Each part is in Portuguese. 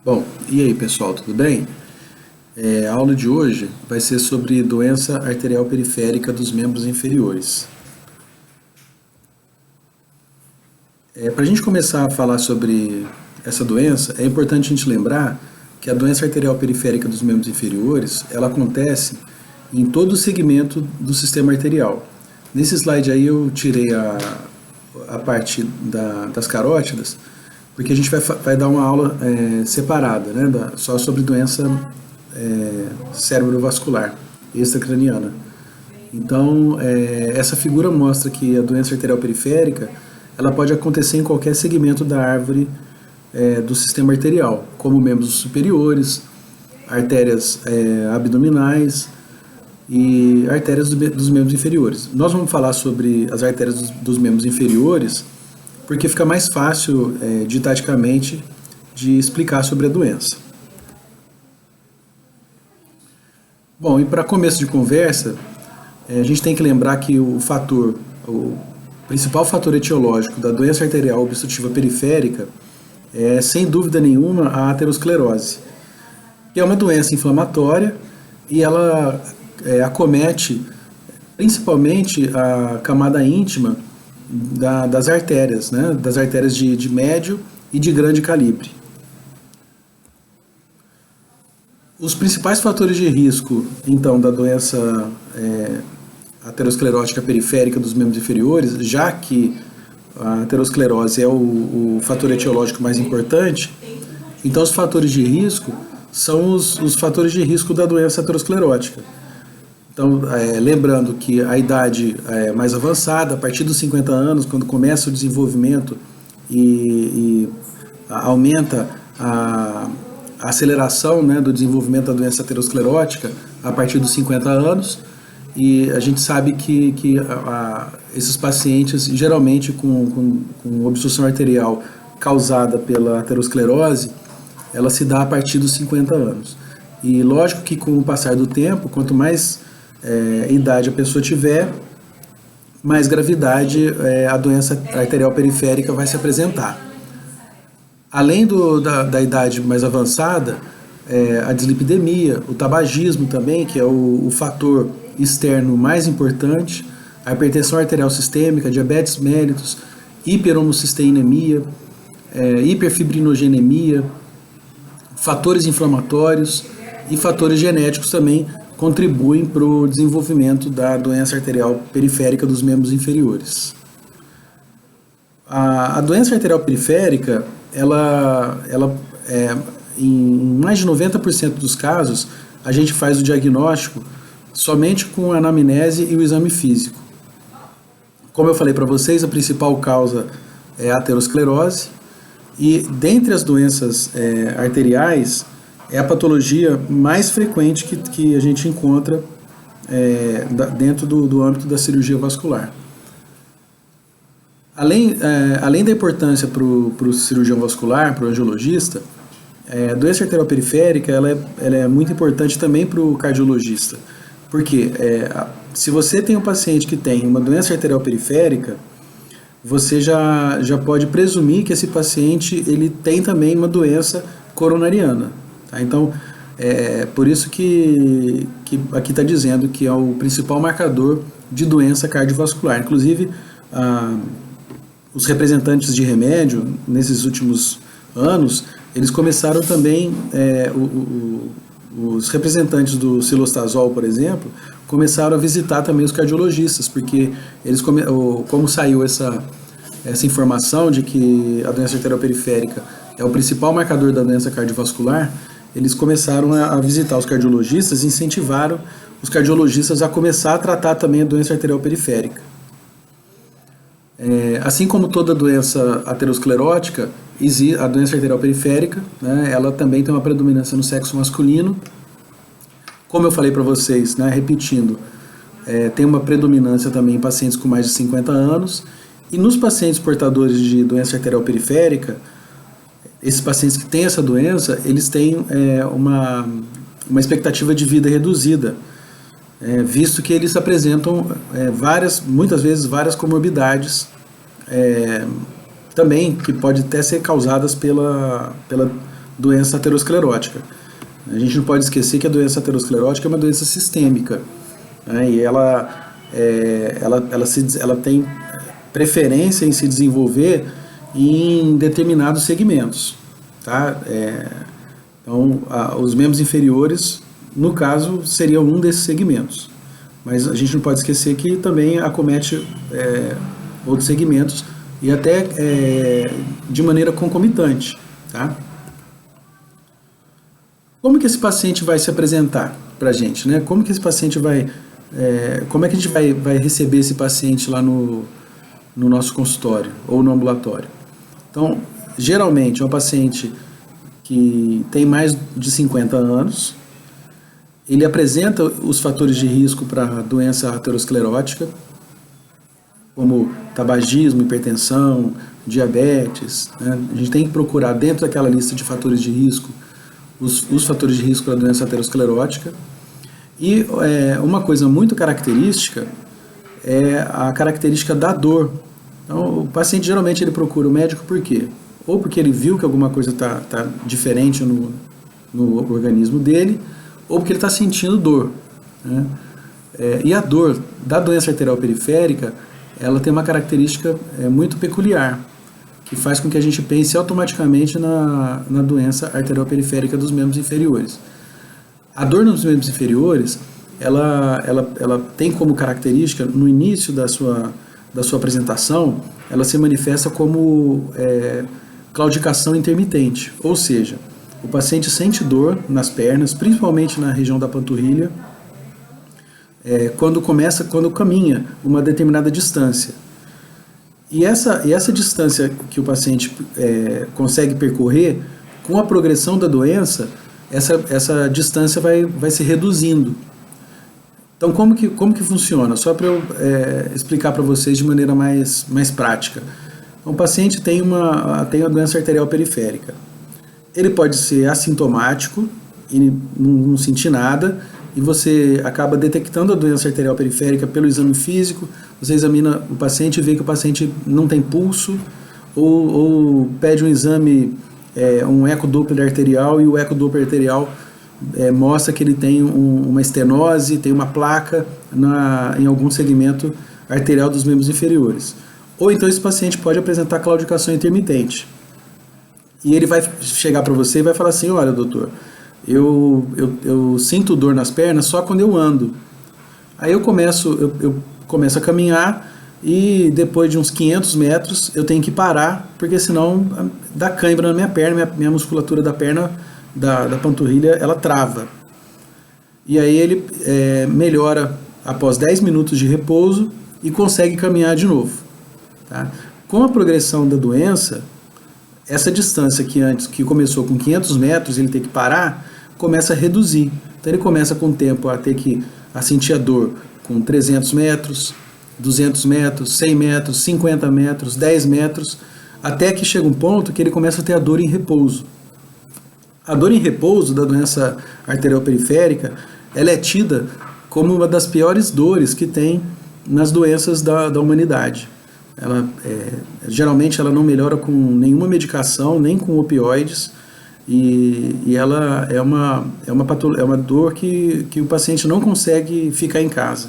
Bom, e aí pessoal, tudo bem? A aula de hoje vai ser sobre doença arterial periférica dos membros inferiores. Para a gente começar a falar sobre essa doença, é importante a gente lembrar que a doença arterial periférica dos membros inferiores, ela acontece em todo o segmento do sistema arterial. Nesse slide aí eu tirei a parte das carótidas, porque a gente vai dar uma aula separada, né, só sobre doença cerebrovascular extracraniana. Então, essa figura mostra que a doença arterial periférica ela pode acontecer em qualquer segmento da árvore do sistema arterial, como membros superiores, artérias abdominais e artérias dos membros inferiores. Nós vamos falar sobre as artérias dos membros inferiores porque fica mais fácil, didaticamente, de explicar sobre a doença. Bom, e para começo de conversa, a gente tem que lembrar que o principal fator etiológico da doença arterial obstrutiva periférica é, sem dúvida nenhuma, a aterosclerose, que é uma doença inflamatória e ela acomete principalmente a camada íntima das artérias, né? Das artérias de médio e de grande calibre. Os principais fatores de risco, então, da doença aterosclerótica periférica dos membros inferiores, já que a aterosclerose é o fator etiológico mais importante, então os fatores de risco são os fatores de risco da doença aterosclerótica. Então, lembrando que a idade mais avançada, a partir dos 50 anos, quando começa o desenvolvimento e aumenta a aceleração, né, do desenvolvimento da doença aterosclerótica a partir dos 50 anos, e a gente sabe que esses pacientes, geralmente com obstrução arterial causada pela aterosclerose, ela se dá a partir dos 50 anos. E lógico que com o passar do tempo, quanto mais idade a pessoa tiver, mais gravidade a doença arterial periférica vai se apresentar. Além da idade mais avançada, a dislipidemia, o tabagismo também, que é o fator externo mais importante, a hipertensão arterial sistêmica, diabetes mellitus, hiperhomocisteinemia, hiperfibrinogenemia, fatores inflamatórios e fatores genéticos também contribuem para o desenvolvimento da doença arterial periférica dos membros inferiores. A doença arterial periférica, em mais de 90% dos casos, a gente faz o diagnóstico somente com a anamnese e o exame físico. Como eu falei para vocês, a principal causa é a aterosclerose, e dentre as doenças arteriais, é a patologia mais frequente que a gente encontra dentro do âmbito da cirurgia vascular. Além da importância para o cirurgião vascular, para o angiologista, a doença arterial periférica ela é muito importante também para o cardiologista, porque se você tem um paciente que tem uma doença arterial periférica, você já pode presumir que esse paciente ele tem também uma doença coronariana. Tá? Então, por isso que aqui está dizendo que é o principal marcador de doença cardiovascular. Inclusive, os representantes de remédio, nesses últimos anos, eles começaram também, os representantes do cilostazol, por exemplo, começaram a visitar também os cardiologistas, porque eles como saiu essa informação de que a doença arterial periférica é o principal marcador da doença cardiovascular, eles começaram a visitar os cardiologistas e incentivaram os cardiologistas a começar a tratar também a doença arterial periférica. Assim como toda doença aterosclerótica, a doença arterial periférica, né, ela também tem uma predominância no sexo masculino. Como eu falei para vocês, né, repetindo, tem uma predominância também em pacientes com mais de 50 anos, e nos pacientes portadores de doença arterial periférica, esses pacientes que têm essa doença, eles têm uma expectativa de vida reduzida, visto que eles apresentam muitas vezes várias comorbidades, também que pode até ser causadas pela doença aterosclerótica. A gente não pode esquecer que a doença aterosclerótica é uma doença sistêmica, né? E ela tem preferência em se desenvolver em determinados segmentos, tá? Então, os membros inferiores, no caso, seriam um desses segmentos. Mas a gente não pode esquecer que também acomete outros segmentos e até de maneira concomitante, tá? Como que esse paciente vai se apresentar para a gente, né? Como que esse paciente como é que a gente vai receber esse paciente lá no nosso consultório ou no ambulatório? Então, geralmente é um paciente que tem mais de 50 anos, ele apresenta os fatores de risco para a doença aterosclerótica, como tabagismo, hipertensão, diabetes, né? A gente tem que procurar dentro daquela lista de fatores de risco os fatores de risco da doença aterosclerótica. E uma coisa muito característica é a característica da dor. Então, o paciente geralmente ele procura o médico por quê? Ou porque ele viu que alguma coisa está diferente no organismo dele, ou porque ele está sentindo dor, né? E a dor da doença arterial periférica, ela tem uma característica muito peculiar, que faz com que a gente pense automaticamente na doença arterial periférica dos membros inferiores. A dor nos membros inferiores, ela tem como característica, no início da sua apresentação, ela se manifesta como claudicação intermitente, ou seja, o paciente sente dor nas pernas, principalmente na região da panturrilha, quando caminha uma determinada distância. E essa distância que o paciente consegue percorrer, com a progressão da doença, essa distância vai se reduzindo. Então, como que funciona? Só para eu explicar para vocês de maneira mais prática. Então, o paciente tem a doença arterial periférica. Ele pode ser assintomático, e não sentir nada, e você acaba detectando a doença arterial periférica pelo exame físico. Você examina o paciente e vê que o paciente não tem pulso, ou pede um exame, um ecodoppler arterial, e o ecodoppler arterial mostra que ele tem uma estenose, tem uma placa em algum segmento arterial dos membros inferiores. Ou então esse paciente pode apresentar claudicação intermitente. E ele vai chegar para você e vai falar assim: olha, doutor, eu sinto dor nas pernas só quando eu ando. Aí eu começo a caminhar e depois de uns 500 metros eu tenho que parar, porque senão dá cãibra na minha perna, minha musculatura da perna, da panturrilha, ela trava. E aí ele melhora após 10 minutos de repouso e consegue caminhar de novo. Tá? Com a progressão da doença, essa distância que começou com 500 metros, ele tem que parar, começa a reduzir. Então ele começa com o tempo a sentir a dor com 300 metros, 200 metros, 100 metros, 50 metros, 10 metros, até que chega um ponto que ele começa a ter a dor em repouso. A dor em repouso da doença arterial periférica, ela é tida como uma das piores dores que tem nas doenças da humanidade. Geralmente ela não melhora com nenhuma medicação, nem com opioides, e ela é uma dor que o paciente não consegue ficar em casa.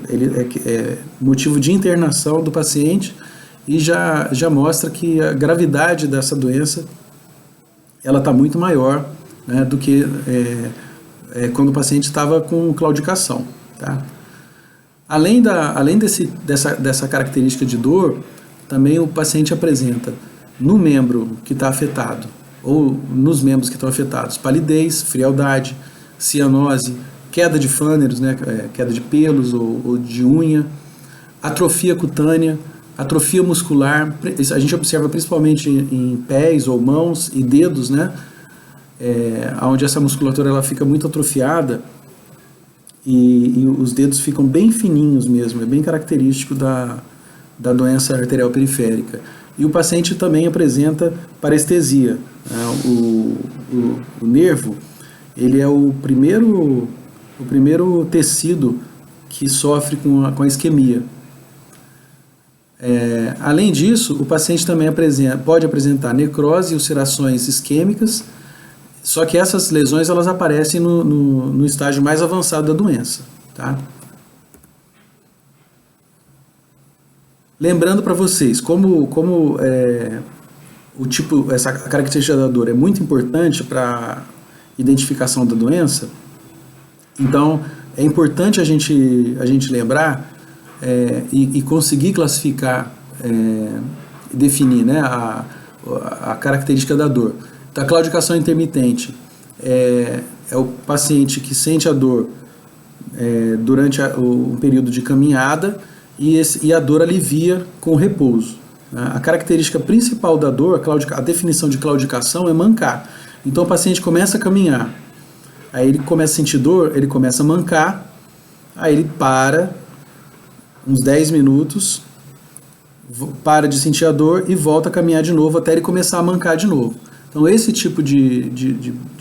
Ele é motivo de internação do paciente, e já mostra que a gravidade dessa doença ela está muito maior, né, do que quando o paciente estava com claudicação. Tá? Além dessa característica de dor, também o paciente apresenta no membro que está afetado, ou nos membros que estão afetados, palidez, frialdade, cianose, queda de fâneros, né, queda de pelos ou de unha, atrofia cutânea, atrofia muscular. A gente observa principalmente em pés ou mãos e dedos, né, onde essa musculatura ela fica muito atrofiada, e os dedos ficam bem fininhos mesmo, é bem característico da doença arterial periférica. E o paciente também apresenta parestesia. O nervo, ele é o primeiro tecido que sofre com a isquemia. Além disso, o paciente também pode apresentar necrose e ulcerações isquêmicas, só que essas lesões elas aparecem no estágio mais avançado da doença. Tá? Lembrando para vocês, essa característica da dor é muito importante para identificação da doença, então é importante a gente lembrar e conseguir classificar, definir, né, a característica da dor. Então, a claudicação intermitente é o paciente que sente a dor durante o período de caminhada e a dor alivia com repouso. A característica principal da dor, a definição de claudicação é mancar. Então o paciente começa a caminhar, aí ele começa a sentir dor, ele começa a mancar, aí ele para uns 10 minutos, para de sentir a dor e volta a caminhar de novo até ele começar a mancar de novo. Então esse tipo de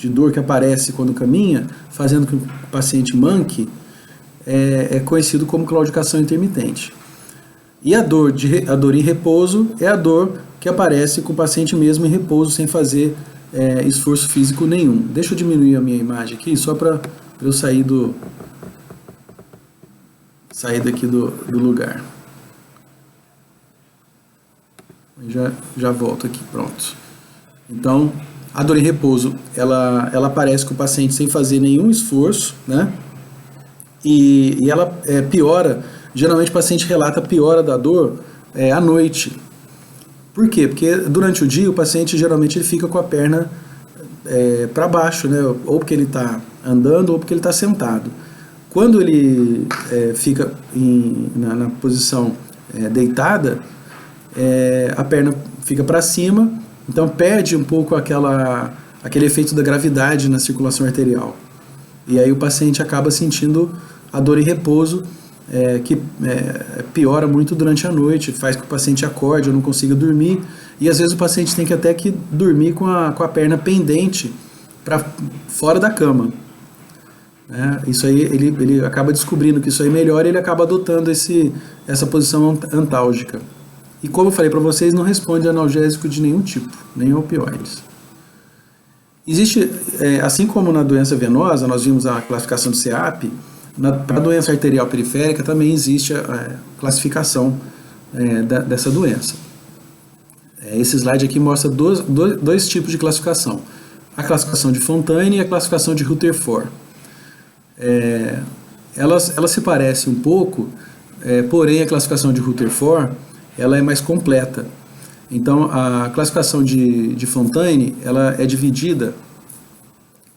dor que aparece quando caminha, fazendo com que o paciente manque, é conhecido como claudicação intermitente. E a dor em repouso é a dor que aparece com o paciente mesmo em repouso, sem fazer esforço físico nenhum. Deixa eu diminuir a minha imagem aqui, só para eu sair daqui do lugar. Já volto aqui, pronto. Então, a dor em repouso, ela aparece com o paciente sem fazer nenhum esforço, né? E ela piora. Geralmente o paciente relata a piora da dor à noite. Por quê? Porque durante o dia o paciente geralmente ele fica com a perna para baixo, né? Ou porque ele está andando ou porque ele está sentado. Quando ele fica na posição deitada, a perna fica para cima, então perde um pouco aquele efeito da gravidade na circulação arterial. E aí o paciente acaba sentindo a dor em repouso, que piora muito durante a noite, faz com que o paciente acorde ou não consiga dormir, e às vezes o paciente tem que até que dormir com a perna pendente para fora da cama. Isso aí ele acaba descobrindo que isso aí melhora e ele acaba adotando essa posição antálgica. E como eu falei para vocês, não responde a analgésico de nenhum tipo, nem a opioides. Existe, assim como na doença venosa, nós vimos a classificação do CEAP, para a doença arterial periférica também existe a classificação dessa doença. Esse slide aqui mostra dois tipos de classificação. A classificação de Fontaine e a classificação de Rutherford. Elas se parecem um pouco, porém a classificação de Rutherford ela é mais completa. Então a classificação de Fontaine ela é dividida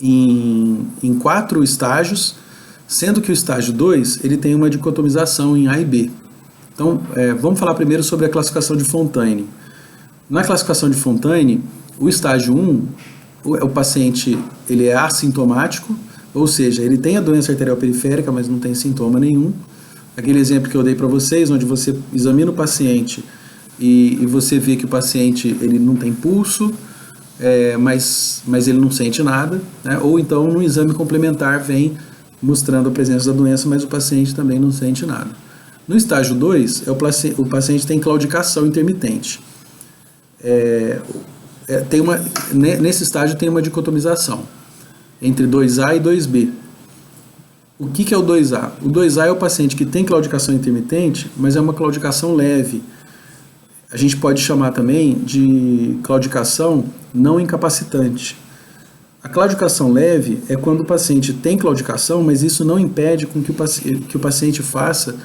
em 4 estágios, sendo que o estágio 2 ele tem uma dicotomização em A e B. Então vamos falar primeiro sobre a classificação de Fontaine. Na classificação de Fontaine, o estágio 1, o paciente ele é assintomático, ou seja, ele tem a doença arterial periférica, mas não tem sintoma nenhum. Aquele exemplo que eu dei para vocês, onde você examina o paciente e você vê que o paciente ele não tem pulso, mas ele não sente nada, né? Ou então no exame complementar vem mostrando a presença da doença, mas o paciente também não sente nada. No estágio 2, o paciente tem claudicação intermitente. Nesse estágio tem uma dicotomização entre 2A e 2B. O que é o 2A? O 2A é o paciente que tem claudicação intermitente, mas é uma claudicação leve. A gente pode chamar também de claudicação não incapacitante. A claudicação leve é quando o paciente tem claudicação, mas isso não impede com que o paciente faça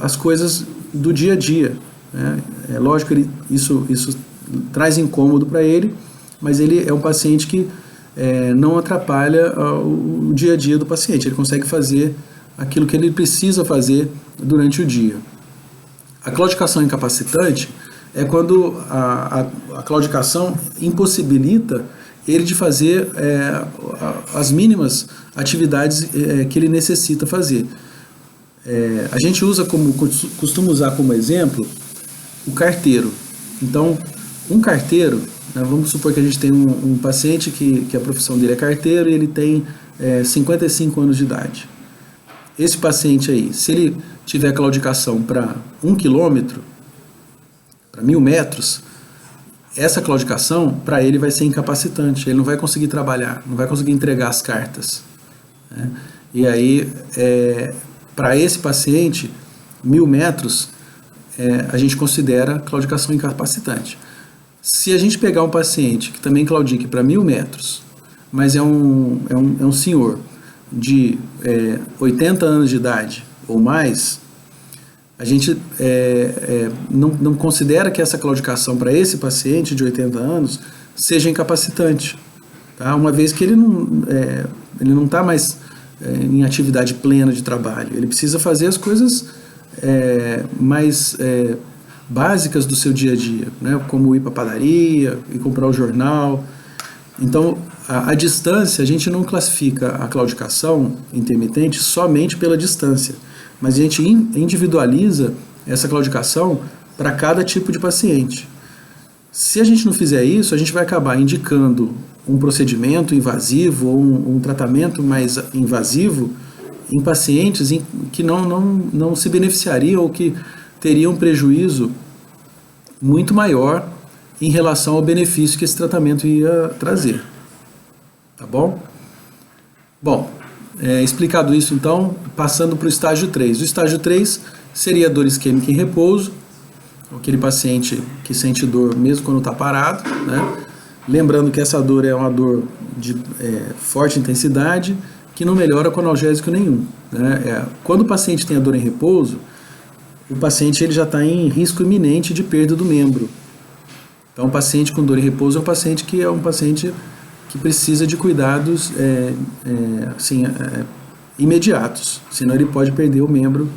as coisas do dia a dia. Né? É lógico que isso traz incômodo para ele, mas ele é um paciente que não atrapalha o dia a dia do paciente. Ele consegue fazer aquilo que ele precisa fazer durante o dia. A claudicação incapacitante é quando a claudicação impossibilita ele de fazer as mínimas atividades que ele necessita fazer. A gente costuma usar como exemplo o carteiro. Então, um carteiro, né, vamos supor que a gente tem um paciente que a profissão dele é carteiro e ele tem 55 anos de idade. esse paciente aí, se ele tiver claudicação para 1 quilômetro, para 1.000 metros, essa claudicação para ele vai ser incapacitante, ele não vai conseguir trabalhar, não vai conseguir entregar as cartas, né? E aí, para esse paciente, 1.000 metros, a gente considera claudicação incapacitante. Se a gente pegar um paciente que também claudique para 1.000 metros, mas é um senhor de 80 anos de idade ou mais, a gente não considera que essa claudicação para esse paciente de 80 anos seja incapacitante, tá? Uma vez que ele não está mais em atividade plena de trabalho, ele precisa fazer as coisas mais básicas do seu dia a dia, né? Como ir para a padaria, ir comprar o jornal. Então, a distância, a gente não classifica a claudicação intermitente somente pela distância, mas a gente individualiza essa claudicação para cada tipo de paciente. Se a gente não fizer isso, a gente vai acabar indicando um procedimento invasivo ou um tratamento mais invasivo em pacientes que não se beneficiariam ou que teriam um prejuízo muito maior em relação ao benefício que esse tratamento ia trazer. Tá bom? Bom, explicado isso então, passando para o estágio 3. O estágio 3 seria dor isquêmica em repouso, aquele paciente que sente dor mesmo quando está parado, né? Lembrando que essa dor é uma dor de forte intensidade, que não melhora com analgésico nenhum, né? Quando o paciente tem a dor em repouso, o paciente ele já está em risco iminente de perda do membro. Então, o paciente com dor em repouso é um paciente que precisa de cuidados imediatos, senão ele pode perder o membro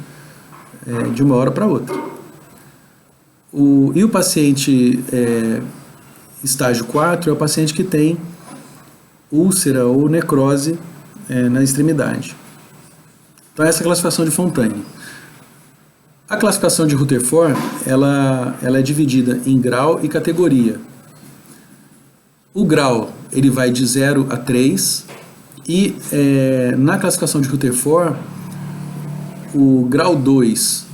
de uma hora para outra. E o paciente estágio 4 é o paciente que tem úlcera ou necrose na extremidade. Então, essa é a classificação de Fontaine. A classificação de Rutherford, ela é dividida em grau e categoria. O grau, ele vai de 0 a 3, e na classificação de Rutherford, o grau 2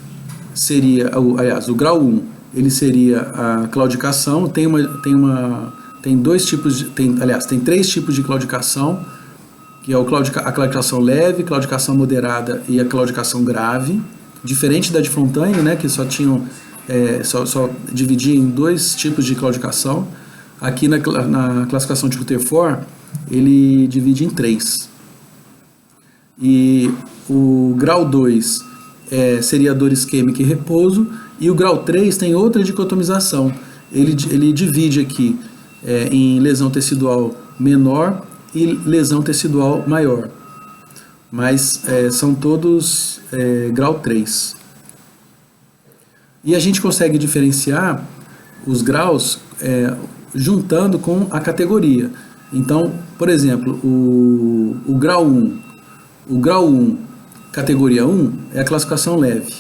seria, o grau 1, ele seria a claudicação, tem três tipos de claudicação, que é a claudicação leve, claudicação moderada e a claudicação grave. Diferente da de Fontaine, né, que só dividia em 2 tipos de claudicação, aqui na classificação de Rutherford, ele divide em 3. E o grau 2 seria dor isquêmica e repouso, e o grau 3 tem outra dicotomização. Ele divide aqui em lesão tecidual menor e lesão tecidual maior. Mas são todos grau 3. E a gente consegue diferenciar os graus juntando com a categoria. Então, por exemplo, o grau 1, categoria 1, é a classificação leve.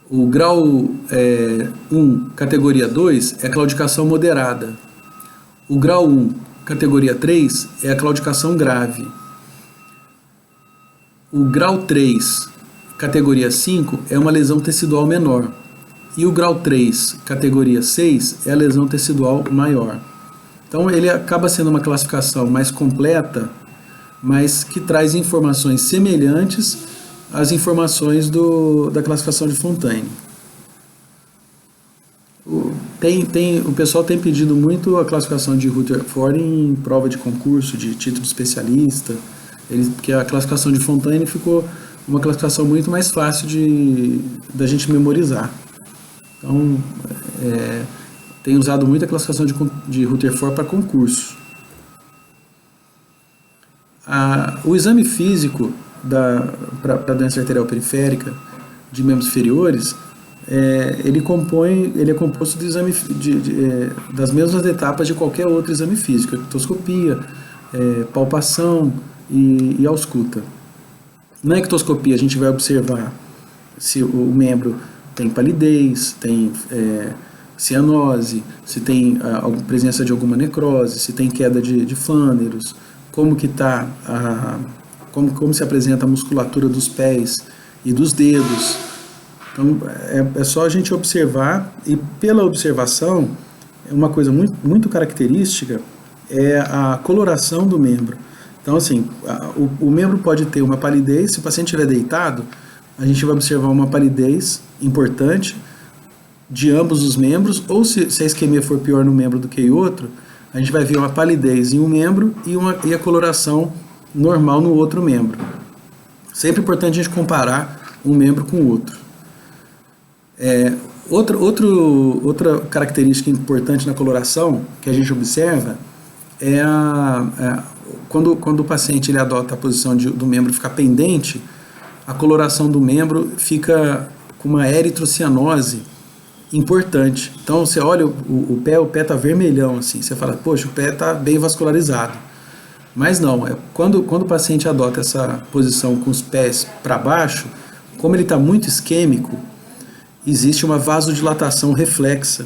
O grau 1, categoria 2, é a claudicação moderada. O grau 1, categoria 3, é a claudicação grave. O grau 3, categoria 5, é uma lesão tecidual menor. E o grau 3, categoria 6, é a lesão tecidual maior. Então, ele acaba sendo uma classificação mais completa, mas que traz informações semelhantes às informações da classificação de Fontaine. O pessoal tem pedido muito a classificação de Rutherford em prova de concurso, de título de especialista, porque a classificação de Fontaine ficou uma classificação muito mais fácil da gente memorizar. Então, tem usado muito a classificação de Rutherford para concurso. O exame físico para doença arterial periférica de membros inferiores, ele é composto de exame das mesmas etapas de qualquer outro exame físico: ectoscopia, palpação e ausculta. Na ectoscopia, a gente vai observar se o membro tem palidez, tem cianose, se tem a presença de alguma necrose, se tem queda de flâneros, como como se apresenta a musculatura dos pés e dos dedos. Então, é só a gente observar, e pela observação, uma coisa muito característica é a coloração do membro. Então, assim, o membro pode ter uma palidez, se o paciente estiver deitado, a gente vai observar uma palidez importante de ambos os membros, ou se a isquemia for pior no membro do que em outro, a gente vai ver uma palidez em um membro e a coloração normal no outro membro. Sempre importante a gente comparar um membro com o outro. Outra característica importante na coloração que a gente observa é quando o paciente ele adota a posição do membro ficar pendente, a coloração do membro fica com uma eritrocianose importante. Então você olha o pé está vermelhão, assim, você fala, poxa, o pé está bem vascularizado. Mas não, quando o paciente adota essa posição com os pés para baixo, como ele está muito isquêmico, existe uma vasodilatação reflexa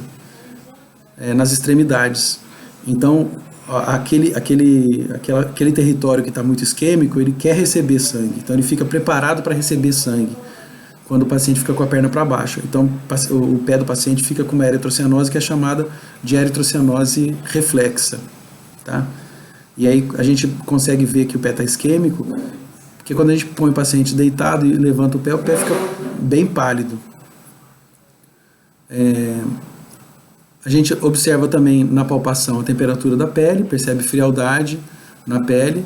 nas extremidades. Então, aquele território que está muito isquêmico, ele quer receber sangue. Então, ele fica preparado para receber sangue quando o paciente fica com a perna para baixo. Então, o pé do paciente fica com uma eritrocianose que é chamada de eritrocianose reflexa. Tá? E aí a gente consegue ver que o pé está isquêmico, porque quando a gente põe o paciente deitado e levanta o pé fica bem pálido. A gente observa também na palpação a temperatura da pele, percebe frialdade na pele.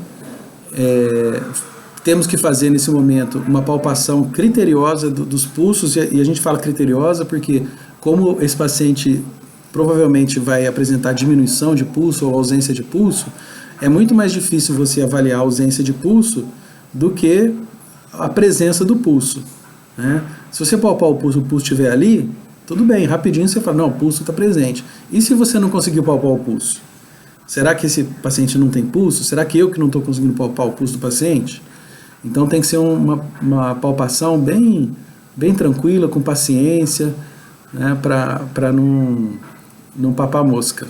Temos que fazer nesse momento uma palpação criteriosa dos pulsos, e a gente fala criteriosa porque como esse paciente provavelmente vai apresentar diminuição de pulso ou ausência de pulso, é muito mais difícil você avaliar a ausência de pulso do que a presença do pulso, né? Se você palpar o pulso estiver ali, tudo bem, rapidinho você fala, não, o pulso está presente. E se você não conseguiu palpar o pulso? Será que esse paciente não tem pulso? Será que eu que não estou conseguindo palpar o pulso do paciente? Então tem que ser uma palpação bem tranquila, com paciência, né, para não papar mosca.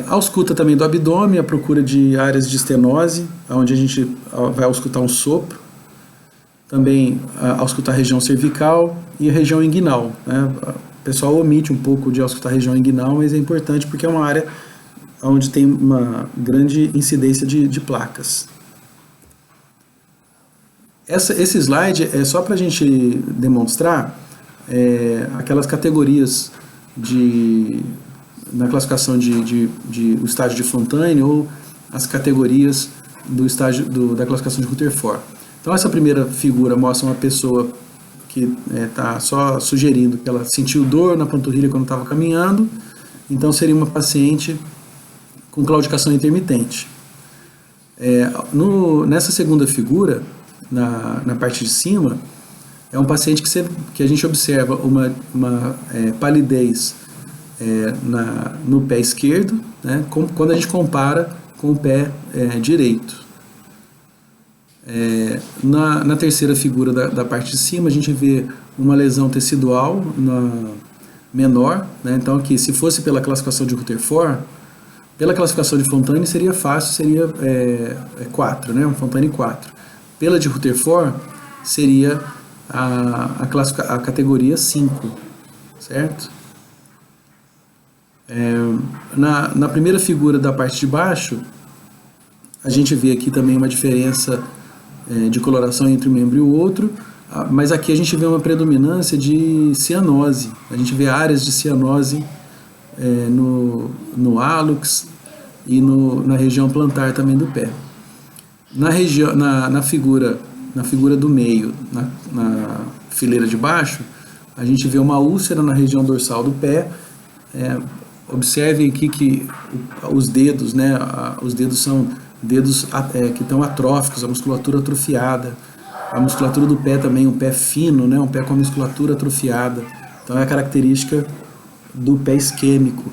A ausculta também do abdômen, a procura de áreas de estenose, onde a gente vai auscultar um sopro. Também auscultar a região cervical e a região inguinal, né? O pessoal omite um pouco de auscultar a região inguinal, mas é importante porque é uma área onde tem uma grande incidência de placas. Esse slide é só para a gente demonstrar aquelas categorias na classificação de o estágio de Fontaine ou as categorias do estágio da classificação de Rutherford. Então essa primeira figura mostra uma pessoa que está só sugerindo que ela sentiu dor na panturrilha quando estava caminhando, então seria uma paciente com claudicação intermitente. Nessa segunda figura, na parte de cima, é um paciente que a gente observa uma palidez no pé esquerdo, né, quando a gente compara com o pé direito. Na terceira figura da parte de cima, a gente vê uma lesão tecidual menor, né? Então aqui, se fosse pela classificação de Rutherford, pela classificação de Fontaine seria fácil, seria 4, né? Um Fontaine 4. Pela de Rutherford seria a categoria 5, certo? Na primeira figura da parte de baixo, a gente vê aqui também uma diferença de coloração entre um membro e o outro, mas aqui a gente vê uma predominância de cianose. A gente vê áreas de cianose no hálux e na região plantar também do pé. Na figura do meio, na fileira de baixo, a gente vê uma úlcera na região dorsal do pé. Observem aqui que os dedos, né, os dedos são dedos que estão atróficos, a musculatura atrofiada. A musculatura do pé também, um pé fino, né, um pé com a musculatura atrofiada. Então é a característica do pé isquêmico.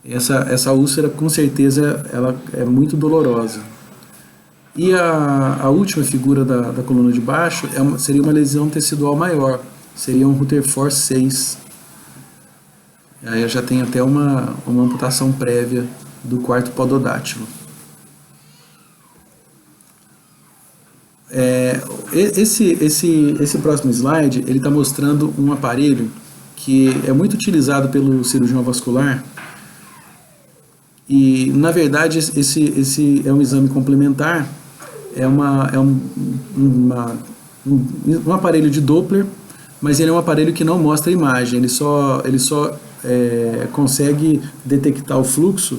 Essa úlcera, com certeza, ela é muito dolorosa. E a última figura da coluna de baixo seria uma lesão tecidual maior, seria um Rutherford 6. Aí já tem até uma amputação prévia do quarto pododátilo. Esse próximo slide, ele está mostrando um aparelho que é muito utilizado pelo cirurgião vascular e, na verdade, esse é um exame complementar, é um aparelho de Doppler, mas ele é um aparelho que não mostra a imagem, ele só consegue detectar o fluxo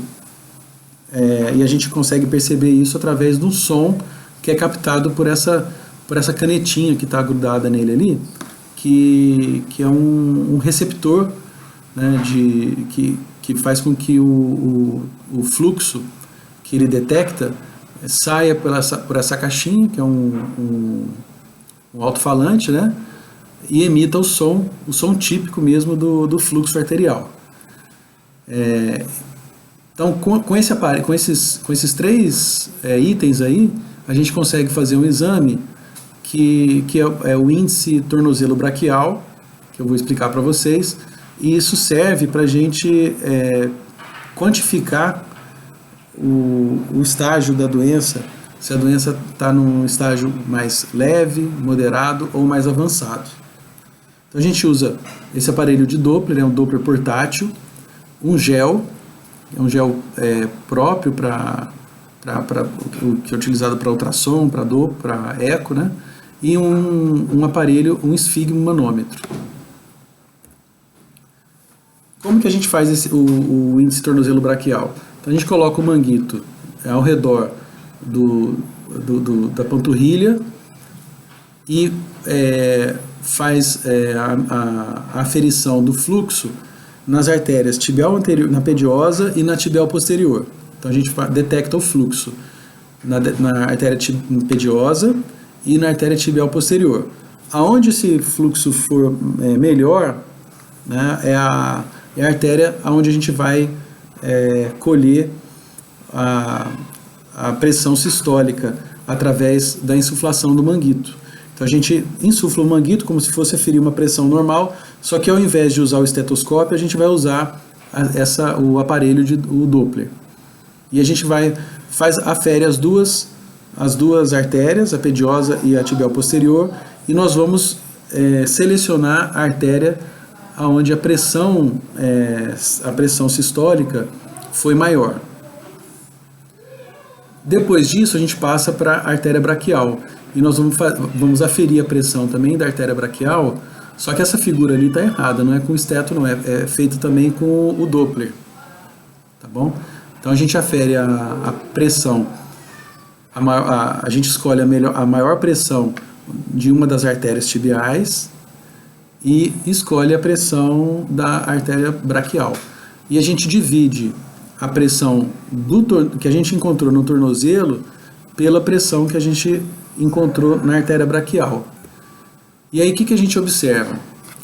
e a gente consegue perceber isso através do som que é captado por essa canetinha que está grudada nele ali, que é um receptor, né, que faz com que o fluxo que ele detecta saia por essa caixinha, que é um alto-falante, né, e emita o som típico mesmo do fluxo arterial. Então, com esse aparelho, com esses três itens aí, a gente consegue fazer um exame que é o índice tornozelo braquial, que eu vou explicar para vocês, e isso serve para a gente quantificar o estágio da doença, se a doença está num estágio mais leve, moderado ou mais avançado. Então a gente usa esse aparelho de Doppler, é um Doppler portátil, um gel, é um gel próprio que é utilizado para ultrassom, para Doppler, para eco, né? E um aparelho, um esfigmomanômetro. Como que a gente faz o índice tornozelo braquial? Então a gente coloca o manguito ao redor da panturrilha e faz a aferição do fluxo nas artérias tibial anterior, na pediosa e na tibial posterior. Então a gente detecta o fluxo na artéria pediosa e na artéria tibial posterior. Aonde esse fluxo for melhor, né, é a artéria onde a gente vai colher a pressão sistólica através da insuflação do manguito. Então a gente insufla o manguito como se fosse aferir uma pressão normal, só que ao invés de usar o estetoscópio, a gente vai usar o aparelho o Doppler. E a gente afere as duas artérias, a pediosa e a tibial posterior, e nós vamos selecionar a artéria onde a pressão sistólica foi maior. Depois disso, a gente passa para a artéria braquial, e nós vamos aferir a pressão também da artéria braquial, só que essa figura ali está errada, não é com o esteto, não, é feito também com o Doppler, tá bom? Então a gente afere a pressão, a gente escolhe a maior pressão de uma das artérias tibiais e escolhe a pressão da artéria braquial. E a gente divide a pressão que a gente encontrou no tornozelo pela pressão que a gente encontrou na artéria braquial. E aí o que a gente observa?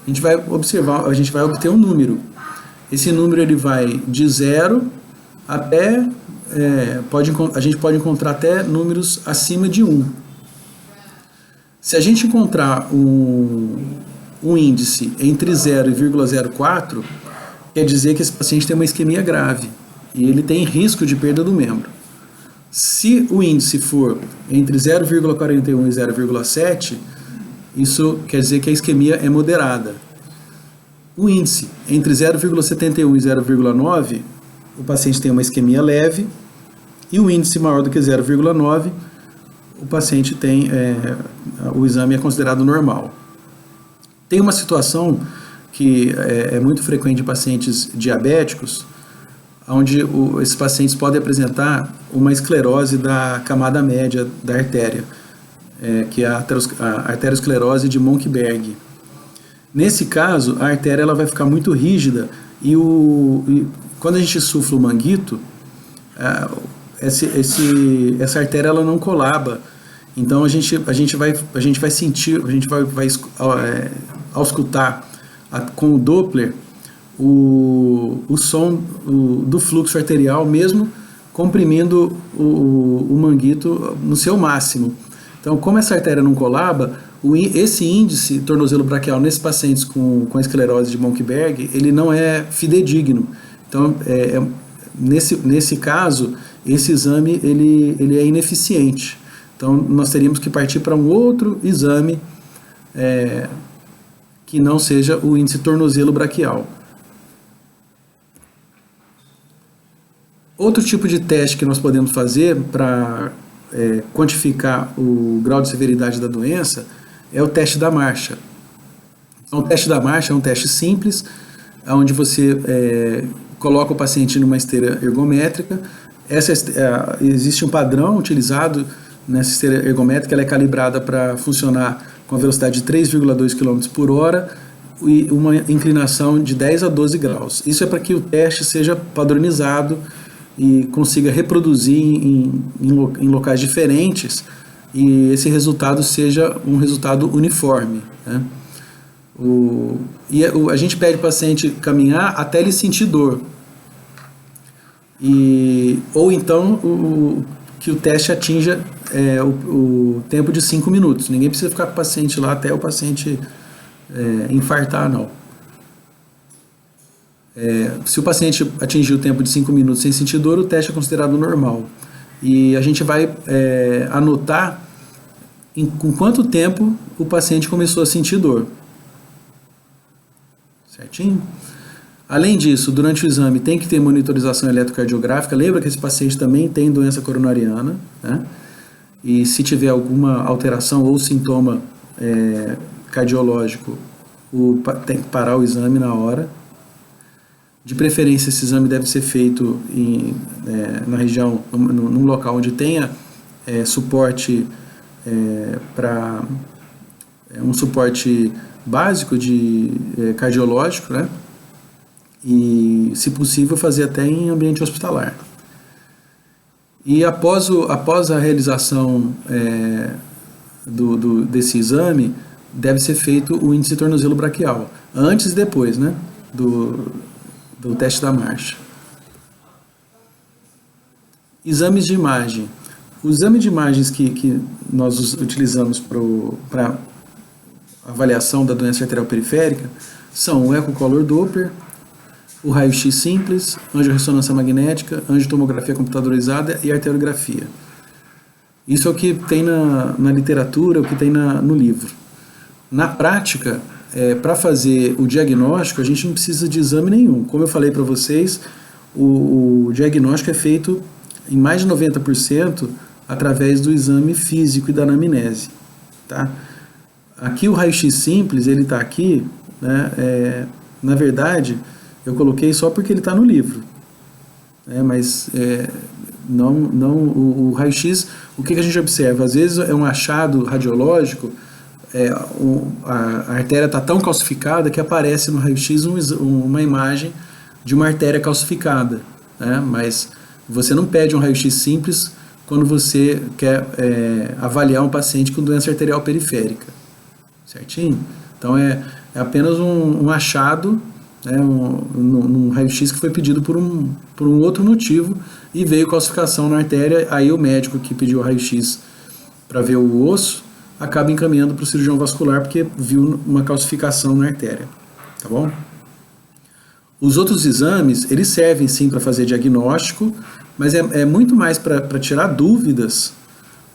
A gente vai obter um número. Esse número ele vai de 0 até, a gente pode encontrar até números acima de 1. Se a gente encontrar um índice entre 0 e 0,04, quer dizer que esse paciente tem uma isquemia grave e ele tem risco de perda do membro. Se o índice for entre 0,41 e 0,7, isso quer dizer que a isquemia é moderada. O índice entre 0,71 e 0,9, o paciente tem uma isquemia leve, e o índice maior do que 0,9, o paciente tem, o exame é considerado normal. Tem uma situação que é muito frequente em pacientes diabéticos, onde esses pacientes podem apresentar uma esclerose da camada média da artéria, que é a arteriosclerose de Monckeberg. Nesse caso, a artéria ela vai ficar muito rígida e quando a gente insufla o manguito, essa artéria ela não colaba. Então a gente vai sentir, a gente vai auscultar com o Doppler o som do fluxo arterial, mesmo comprimindo o manguito no seu máximo. Então, como essa artéria não colaba, esse índice tornozelo braquial nesses pacientes com esclerose de Monckeberg, ele não é fidedigno. Então, nesse caso, esse exame ele é ineficiente. Então, nós teríamos que partir para um outro exame que não seja o índice tornozelo braquial. Outro tipo de teste que nós podemos fazer para quantificar o grau de severidade da doença é o teste da marcha. Então, o teste da marcha é um teste simples, onde você coloca o paciente numa esteira ergométrica. Existe um padrão utilizado nessa esteira ergométrica, ela é calibrada para funcionar com a velocidade de 3,2 km por hora e uma inclinação de 10 a 12 graus. Isso é para que o teste seja padronizado e consiga reproduzir em locais diferentes e esse resultado seja um resultado uniforme, né? A gente pede para o paciente caminhar até ele sentir dor. Ou então que o teste atinja o tempo de 5 minutos. Ninguém precisa ficar com o paciente lá até o paciente infartar, não. Se o paciente atingir o tempo de 5 minutos sem sentir dor, o teste é considerado normal. E a gente vai anotar com quanto tempo o paciente começou a sentir dor. Certinho? Além disso, durante o exame tem que ter monitorização eletrocardiográfica. Lembra que esse paciente também tem doença coronariana, né? E se tiver alguma alteração ou sintoma cardiológico, tem que parar o exame na hora. De preferência, esse exame deve ser feito na região, num local onde tenha suporte para um suporte básico de cardiológico, né? E, se possível, fazer até em ambiente hospitalar. E após a realização desse exame, deve ser feito o índice tornozelo braquial, antes e depois, né, do teste da marcha. Exames de imagem. O exame de imagens que nós utilizamos para avaliação da doença arterial periférica são o ecocolor Doppler, o raio-x simples, angiorressonância magnética, angiotomografia computadorizada e arteriografia. Isso é o que tem na literatura, o que tem no livro. Na prática, para fazer o diagnóstico, a gente não precisa de exame nenhum. Como eu falei para vocês, o diagnóstico é feito em mais de 90% através do exame físico e da anamnese. Tá? Aqui o raio-x simples, ele está aqui, né, na verdade, eu coloquei só porque ele está no livro. Mas o raio-x, o que a gente observa? Às vezes é um achado radiológico, a artéria está tão calcificada que aparece no raio-x uma imagem de uma artéria calcificada, né? Mas você não pede um raio-x simples quando você quer avaliar um paciente com doença arterial periférica, certinho? Então é apenas um achado, né, um raio-x que foi pedido por um outro motivo e veio calcificação na artéria. Aí o médico que pediu o raio-x para ver o osso acaba encaminhando para o cirurgião vascular porque viu uma calcificação na artéria, tá bom? Os outros exames, eles servem sim para fazer diagnóstico, mas é muito mais para tirar dúvidas,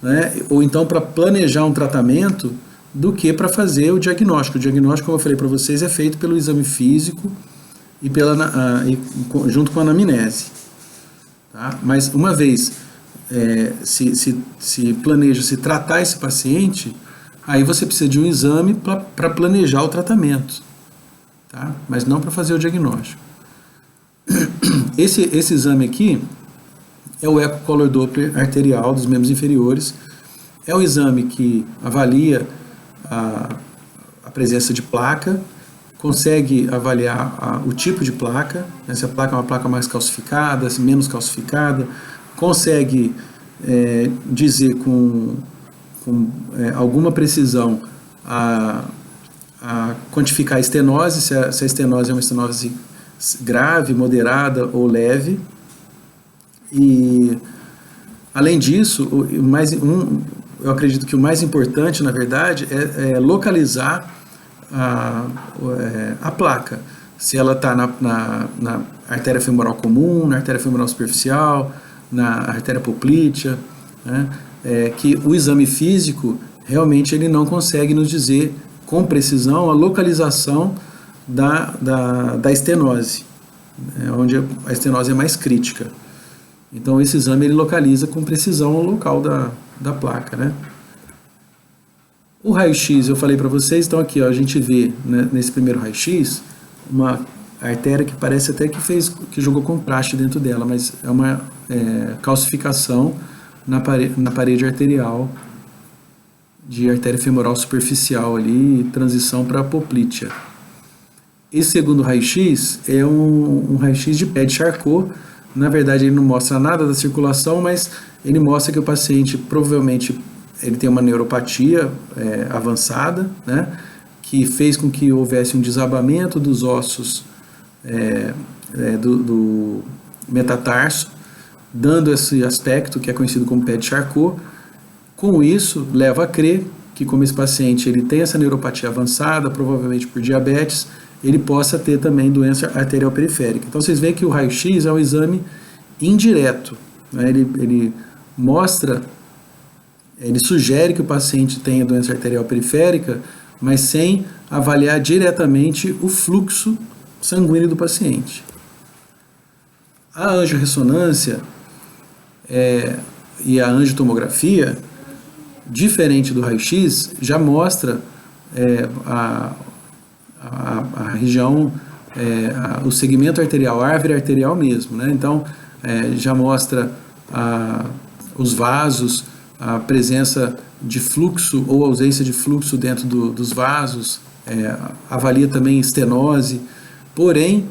né, ou então para planejar um tratamento do que para fazer o diagnóstico. O diagnóstico, como eu falei para vocês, é feito pelo exame físico e junto com a anamnese. Tá? Mas uma vez se planeja se tratar esse paciente, aí você precisa de um exame para planejar o tratamento, tá? Mas não para fazer o diagnóstico. Esse exame aqui é o ecocolor Doppler arterial dos membros inferiores. É um exame que avalia a presença de placa, consegue avaliar o tipo de placa, né, se a placa é uma placa mais calcificada, se menos calcificada, consegue dizer com alguma precisão a quantificar a estenose, se a estenose é uma estenose grave, moderada ou leve. E, além disso, eu acredito que o mais importante, na verdade, é localizar a placa. Se ela está na artéria femoral comum, na artéria femoral superficial, na artéria poplítea, né? que o exame físico realmente ele não consegue nos dizer com precisão a localização da estenose, onde a estenose é mais crítica. Então esse exame ele localiza com precisão o local da placa, né? O raio-x, eu falei para vocês, então aqui ó, a gente vê, né, nesse primeiro raio-x uma artéria que parece até que jogou contraste dentro dela, mas é uma calcificação na parede arterial, de artéria femoral superficial ali, transição para apoplítea. Esse segundo raio-x é um raio-x de pé de Charcot. Na verdade ele não mostra nada da circulação, mas ele mostra que o paciente provavelmente ele tem uma neuropatia avançada, né, que fez com que houvesse um desabamento dos ossos do metatarso, dando esse aspecto que é conhecido como pé de Charcot. Com isso, leva a crer que como esse paciente ele tem essa neuropatia avançada, provavelmente por diabetes, ele possa ter também doença arterial periférica. Então vocês veem que o raio-x é um exame indireto, né? Ele mostra, ele sugere que o paciente tenha doença arterial periférica, mas sem avaliar diretamente o fluxo sanguíneo do paciente. A angiorressonância e a angiotomografia, diferente do raio-x, já mostra a região, o segmento arterial, a árvore arterial mesmo, né? Então, já mostra os vasos, a presença de fluxo ou ausência de fluxo dentro dos vasos, avalia também estenose, porém,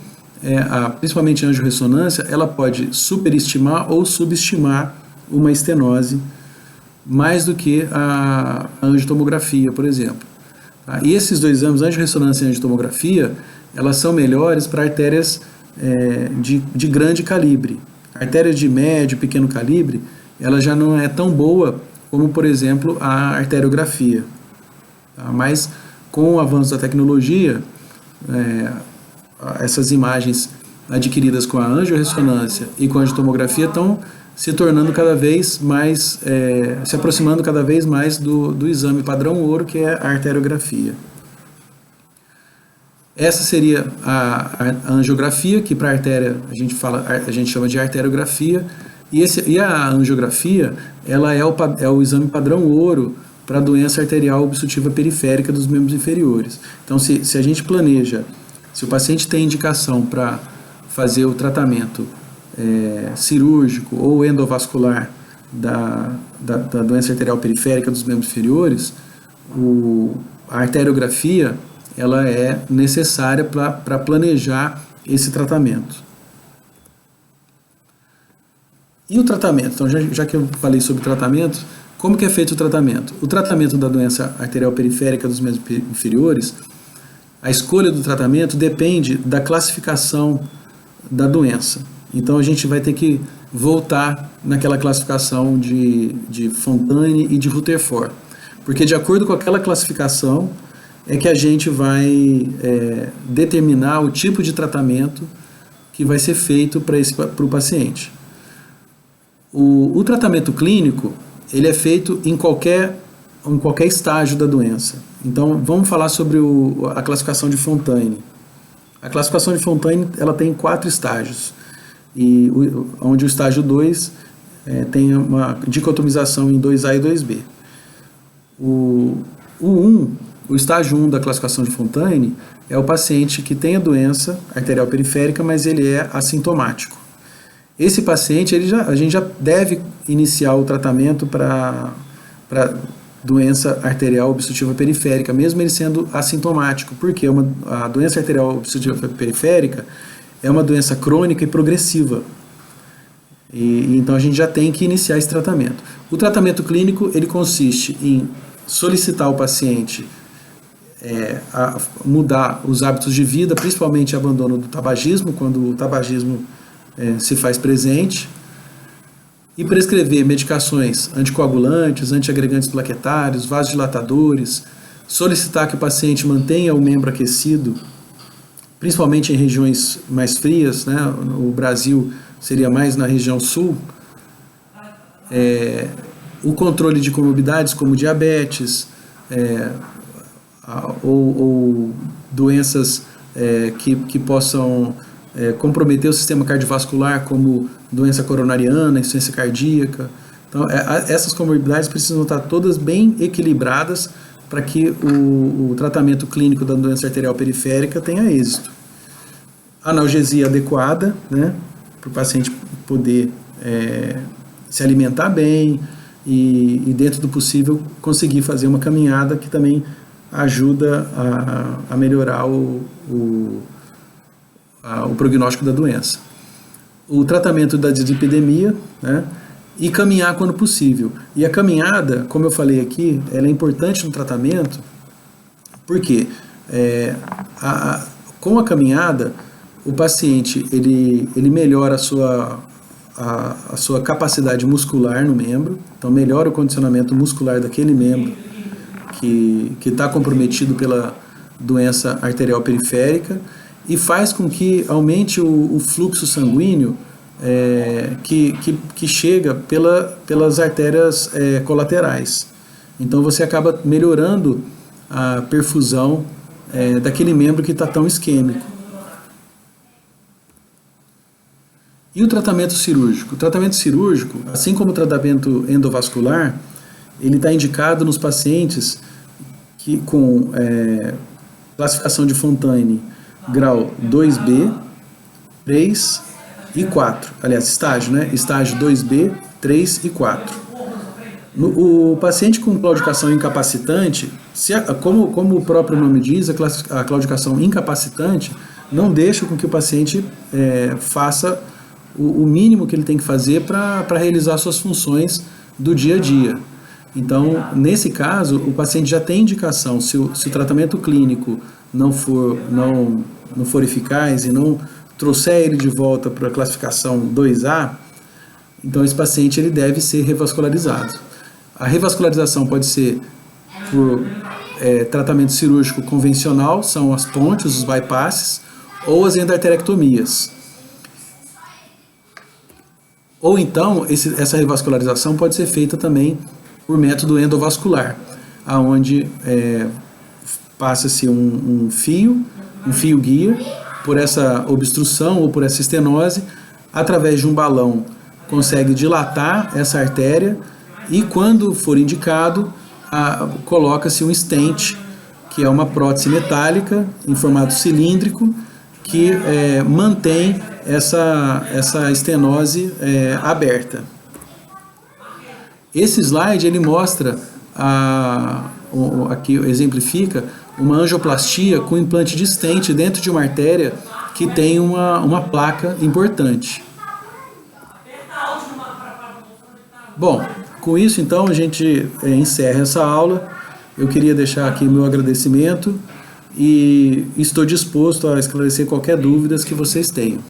principalmente a angiorressonância, ela pode superestimar ou subestimar uma estenose mais do que a angiotomografia, por exemplo. Tá? E esses dois exames, angiorressonância e angiotomografia, elas são melhores para artérias de grande calibre. Artérias de médio e pequeno calibre, ela já não é tão boa como, por exemplo, a arteriografia. Tá? Mas com o avanço da tecnologia, essas imagens adquiridas com a angiorressonância e com a angiotomografia estão se tornando cada vez mais, se aproximando cada vez mais do exame padrão ouro, que é a arteriografia. Essa seria a angiografia, que para a artéria a gente chama de arteriografia, e a angiografia ela é o exame padrão ouro para a doença arterial obstrutiva periférica dos membros inferiores. Então, se a gente planeja, se o paciente tem indicação para fazer o tratamento cirúrgico ou endovascular da doença arterial periférica dos membros inferiores, a arteriografia ela é necessária para planejar esse tratamento. E o tratamento? Então, já que eu falei sobre tratamento, como que é feito o tratamento? O tratamento da doença arterial periférica dos membros inferiores, a escolha do tratamento depende da classificação da doença. Então a gente vai ter que voltar naquela classificação de Fontaine e de Rutherford, porque de acordo com aquela classificação é que a gente vai determinar o tipo de tratamento que vai ser feito para o paciente. O tratamento clínico ele é feito em qualquer estágio da doença. Então vamos falar sobre a classificação de Fontaine. A classificação de Fontaine ela tem 4 estágios, e onde o estágio 2 tem uma dicotomização em 2A e 2B. O estágio 1 da classificação de Fontaine é o paciente que tem a doença arterial periférica, mas ele é assintomático. Esse paciente, a gente já deve iniciar o tratamento para doença arterial obstrutiva periférica, mesmo ele sendo assintomático, porque a doença arterial obstrutiva periférica é uma doença crônica e progressiva. Então a gente já tem que iniciar esse tratamento. O tratamento clínico ele consiste em solicitar o paciente a mudar os hábitos de vida, principalmente abandono do tabagismo, quando o tabagismo se faz presente, e prescrever medicações anticoagulantes, antiagregantes plaquetários, vasodilatadores, solicitar que o paciente mantenha o membro aquecido, principalmente em regiões mais frias, né? O Brasil seria mais na região sul, o controle de comorbidades como diabetes, ou doenças que possam comprometer o sistema cardiovascular, como doença coronariana, insuficiência cardíaca. Então, essas comorbidades precisam estar todas bem equilibradas para que o tratamento clínico da doença arterial periférica tenha êxito. Analgesia adequada, né, para o paciente poder se alimentar bem e, dentro do possível, conseguir fazer uma caminhada que também ajuda a melhorar o prognóstico da doença. O tratamento da dislipidemia, né, e caminhar quando possível. E a caminhada, como eu falei aqui, ela é importante no tratamento, porque com a caminhada, o paciente ele melhora a sua capacidade muscular no membro, então melhora o condicionamento muscular daquele membro que está comprometido pela doença arterial periférica, e faz com que aumente o fluxo sanguíneo que chega pelas artérias colaterais. Então você acaba melhorando a perfusão daquele membro que está tão isquêmico. E o tratamento cirúrgico? O tratamento cirúrgico, assim como o tratamento endovascular, ele está indicado nos pacientes com classificação de Fontaine grau 2B, 3 e 4. Aliás, estágio, né? Estágio 2B, 3 e 4. O paciente com claudicação incapacitante, como o próprio nome diz, a claudicação incapacitante não deixa com que o paciente faça o mínimo que ele tem que fazer para realizar suas funções do dia a dia. Então, nesse caso, o paciente já tem indicação, se o tratamento clínico não for eficaz e não trouxer ele de volta para a classificação 2A, então esse paciente ele deve ser revascularizado. A revascularização pode ser por tratamento cirúrgico convencional, são as pontes, os bypasses, ou as endarterectomias. Ou então, essa revascularização pode ser feita também por método endovascular, aonde passa-se um fio guia por essa obstrução ou por essa estenose, através de um balão consegue dilatar essa artéria e, quando for indicado, coloca-se um stent, que é uma prótese metálica em formato cilíndrico que mantém essa estenose aberta. Esse slide ele mostra, aqui exemplifica, uma angioplastia com implante de stent dentro de uma artéria que tem uma placa importante. Bom, com isso então a gente encerra essa aula. Eu queria deixar aqui meu agradecimento e estou disposto a esclarecer qualquer dúvida que vocês tenham.